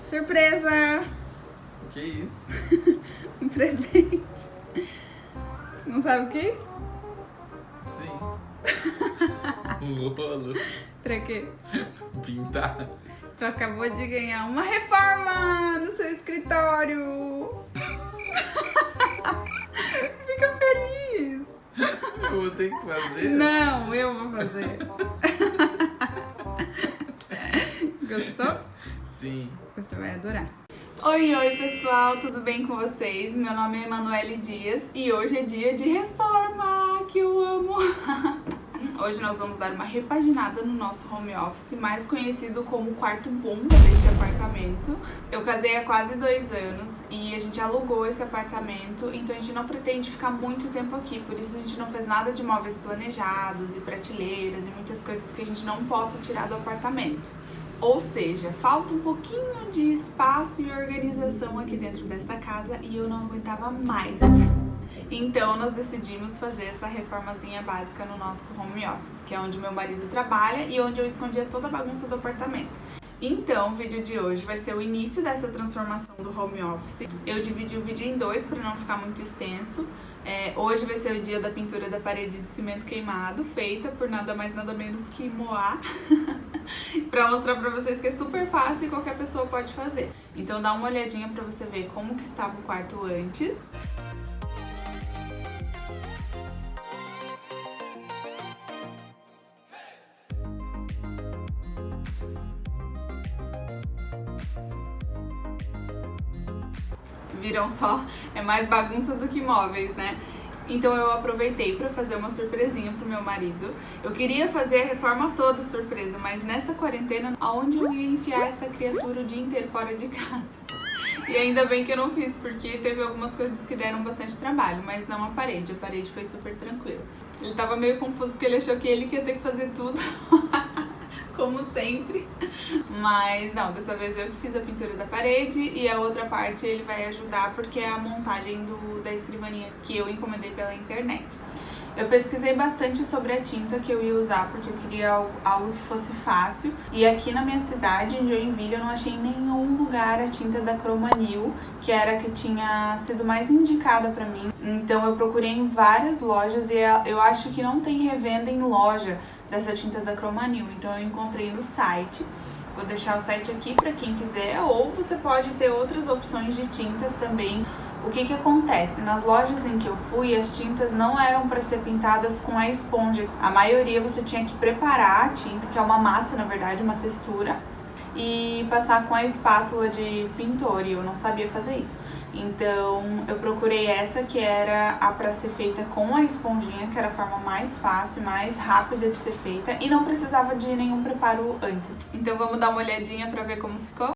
Surpresa! O que é isso? Um presente. Não sabe o que é isso? Sim. Um rolo. Pra quê? Pintar. Tu acabou de ganhar uma reforma no seu escritório. Fica feliz. Eu vou ter que fazer? Não, eu vou fazer. Gostou? Sim. Você vai adorar. Oi, pessoal, tudo bem com vocês? Meu nome é Emanuele Dias e hoje é dia de reforma, que eu amo! Hoje nós vamos dar uma repaginada no nosso home office, mais conhecido como quarto bomba deste apartamento. Eu casei há quase 2 anos e a gente alugou esse apartamento, então a gente não pretende ficar muito tempo aqui, por isso a gente não fez nada de móveis planejados e prateleiras e muitas coisas que a gente não possa tirar do apartamento. Ou seja, falta um pouquinho de espaço e organização aqui dentro desta casa e eu não aguentava mais. Então nós decidimos fazer essa reformazinha básica no nosso home office, que é onde meu marido trabalha e onde eu escondia toda a bagunça do apartamento. Então o vídeo de hoje vai ser o início dessa transformação do home office. Eu dividi o vídeo em 2 para não ficar muito extenso. Hoje vai ser o dia da pintura da parede de cimento queimado, feita por nada mais nada menos que Moá. Pra mostrar pra vocês que é super fácil e qualquer pessoa pode fazer. Então dá uma olhadinha pra você ver como que estava o quarto antes. Viram só? É mais bagunça do que móveis, né? Então eu aproveitei para fazer uma surpresinha pro meu marido. Eu queria fazer a reforma toda surpresa, mas nessa quarentena, aonde eu ia enfiar essa criatura o dia inteiro fora de casa? E ainda bem que eu não fiz, porque teve algumas coisas que deram bastante trabalho, mas não a parede foi super tranquila. Ele tava meio confuso porque ele achou que ele que ia ter que fazer tudo. Como sempre, mas não, dessa vez eu que fiz a pintura da parede e a outra parte ele vai ajudar porque é a montagem da escrivaninha que eu encomendei pela internet. Eu pesquisei bastante sobre a tinta que eu ia usar porque eu queria algo que fosse fácil e aqui na minha cidade, em Joinville, eu não achei em nenhum lugar a tinta da Cromanil, que era a que tinha sido mais indicada pra mim. Então eu procurei em várias lojas e eu acho que não tem revenda em loja dessa tinta da Cromanil, então eu encontrei no site. Vou deixar o site aqui para quem quiser, ou você pode ter outras opções de tintas também. O que acontece? Nas lojas em que eu fui, as tintas não eram para ser pintadas com a esponja. A maioria você tinha que preparar a tinta, que é uma massa, na verdade, uma textura, e passar com a espátula de pintor, e eu não sabia fazer isso. Então eu procurei essa que era a para ser feita com a esponjinha, que era a forma mais fácil, mais rápida de ser feita e não precisava de nenhum preparo antes. Então vamos dar uma olhadinha para ver como ficou?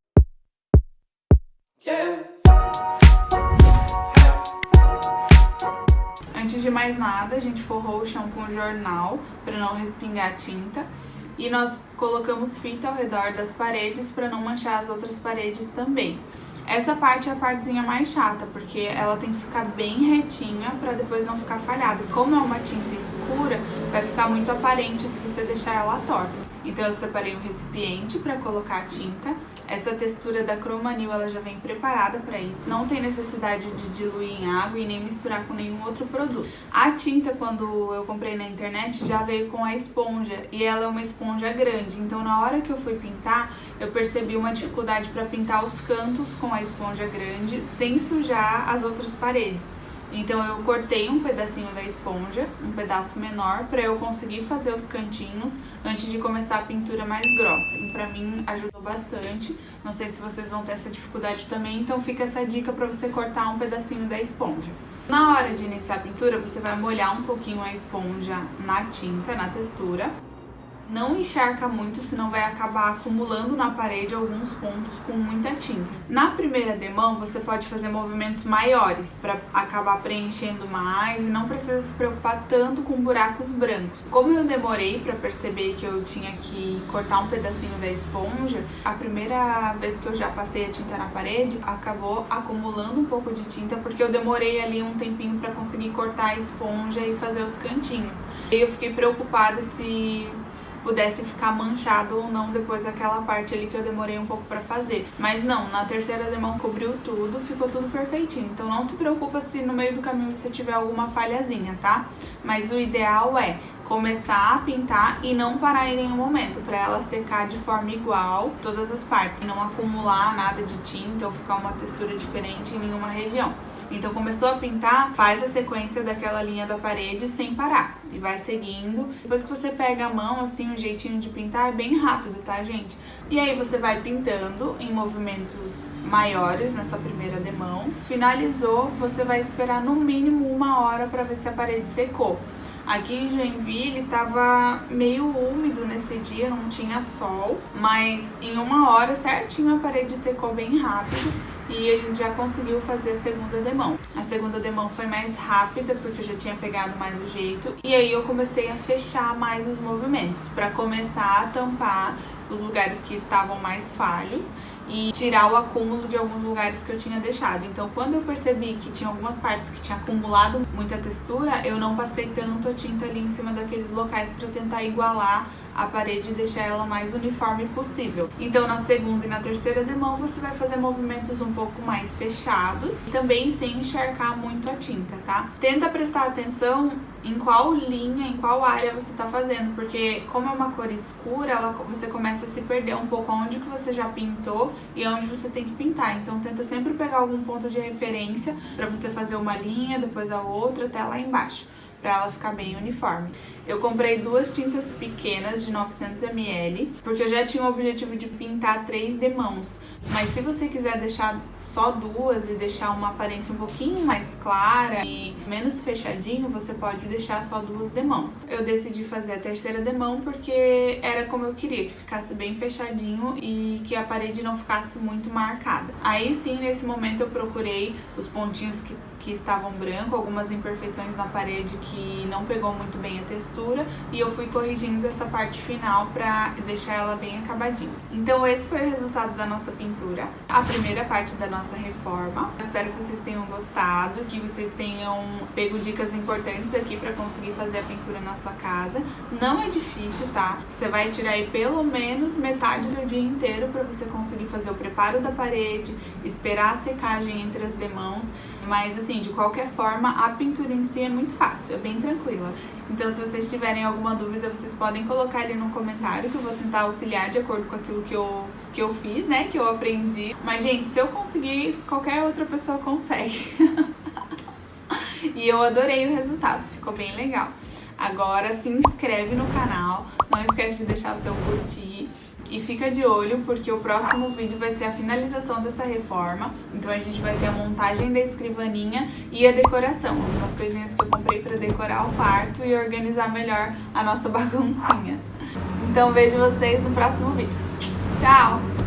Antes de mais nada, a gente forrou o chão com jornal para não respingar tinta. E nós colocamos fita ao redor das paredes para não manchar as outras paredes também. Essa parte é a partezinha mais chata, porque ela tem que ficar bem retinha para depois não ficar falhada. Como é uma tinta escura, vai ficar muito aparente se você deixar ela torta. Então eu separei um recipiente para colocar a tinta. Essa textura da Cromanil, ela já vem preparada para isso. Não tem necessidade de diluir em água e nem misturar com nenhum outro produto. A tinta, quando eu comprei na internet, já veio com a esponja e ela é uma esponja grande. Então na hora que eu fui pintar, eu percebi uma dificuldade para pintar os cantos com a esponja grande sem sujar as outras paredes. Então eu cortei um pedacinho da esponja, um pedaço menor, para eu conseguir fazer os cantinhos antes de começar a pintura mais grossa. E pra mim ajudou bastante. Não sei se vocês vão ter essa dificuldade também, então fica essa dica para você cortar um pedacinho da esponja. Na hora de iniciar a pintura, você vai molhar um pouquinho a esponja na tinta, na textura. Não encharca muito, senão vai acabar acumulando na parede alguns pontos com muita tinta. Na primeira demão, você pode fazer movimentos maiores para acabar preenchendo mais e não precisa se preocupar tanto com buracos brancos. Como eu demorei para perceber que eu tinha que cortar um pedacinho da esponja, a primeira vez que eu já passei a tinta na parede, acabou acumulando um pouco de tinta porque eu demorei ali um tempinho para conseguir cortar a esponja e fazer os cantinhos. E eu fiquei preocupada se pudesse ficar manchado ou não depois daquela parte ali que eu demorei um pouco pra fazer. Mas não, na terceira demão cobriu tudo, ficou tudo perfeitinho. Então não se preocupa se no meio do caminho você tiver alguma falhazinha, tá? Mas o ideal é começar a pintar e não parar em nenhum momento, para ela secar de forma igual todas as partes, não acumular nada de tinta ou ficar uma textura diferente em nenhuma região. Então começou a pintar, faz a sequência daquela linha da parede sem parar e vai seguindo. Depois que você pega a mão, assim, o jeitinho de pintar é bem rápido, tá, gente? E aí você vai pintando em movimentos maiores nessa primeira demão. Finalizou, você vai esperar no mínimo 1 hora para ver se a parede secou. Aqui em Joinville tava meio úmido nesse dia, não tinha sol, mas em 1 hora certinho a parede secou bem rápido e a gente já conseguiu fazer a segunda demão. A segunda demão foi mais rápida porque eu já tinha pegado mais o jeito e aí eu comecei a fechar mais os movimentos para começar a tampar os lugares que estavam mais falhos e tirar o acúmulo de alguns lugares que eu tinha deixado. Então, quando eu percebi que tinha algumas partes que tinha acumulado muita textura, eu não passei tanto tinta ali em cima daqueles locais para tentar igualar a parede e deixar ela mais uniforme possível. Então, na segunda e na terceira demão, você vai fazer movimentos um pouco mais fechados e também sem encharcar muito a tinta, tá? Tenta prestar atenção em qual linha, em qual área você tá fazendo, porque como é uma cor escura, você começa a se perder um pouco onde que você já pintou e onde você tem que pintar. Então tenta sempre pegar algum ponto de referência para você fazer uma linha, depois a outra, até lá embaixo, para ela ficar bem uniforme. Eu comprei 2 tintas pequenas de 900 ml, porque eu já tinha o objetivo de pintar 3 demãos. Mas se você quiser deixar só 2 e deixar uma aparência um pouquinho mais clara e menos fechadinho, você pode deixar só 2 demãos. Eu decidi fazer a terceira demão porque era como eu queria, que ficasse bem fechadinho e que a parede não ficasse muito marcada. Aí sim, nesse momento eu procurei os pontinhos que estavam brancos, algumas imperfeições na parede que não pegou muito bem a textura, e eu fui corrigindo essa parte final pra deixar ela bem acabadinha. Então esse foi o resultado da nossa pintura, a primeira parte da nossa reforma. Espero que vocês tenham gostado, que vocês tenham pego dicas importantes aqui pra conseguir fazer a pintura na sua casa. Não é difícil, tá? Você vai tirar aí pelo menos metade do dia inteiro pra você conseguir fazer o preparo da parede, esperar a secagem entre as demãos. Mas assim, de qualquer forma, a pintura em si é muito fácil, é bem tranquila. Então se vocês tiverem alguma dúvida, vocês podem colocar ali no comentário que eu vou tentar auxiliar de acordo com aquilo que eu fiz, né, que eu aprendi. Mas gente, se eu conseguir, qualquer outra pessoa consegue. E eu adorei o resultado, ficou bem legal. Agora se inscreve no canal, não esquece de deixar o seu curtir. E fica de olho porque o próximo vídeo vai ser a finalização dessa reforma. Então a gente vai ter a montagem da escrivaninha e a decoração. Algumas coisinhas que eu comprei para decorar o quarto e organizar melhor a nossa baguncinha. Então vejo vocês no próximo vídeo. Tchau!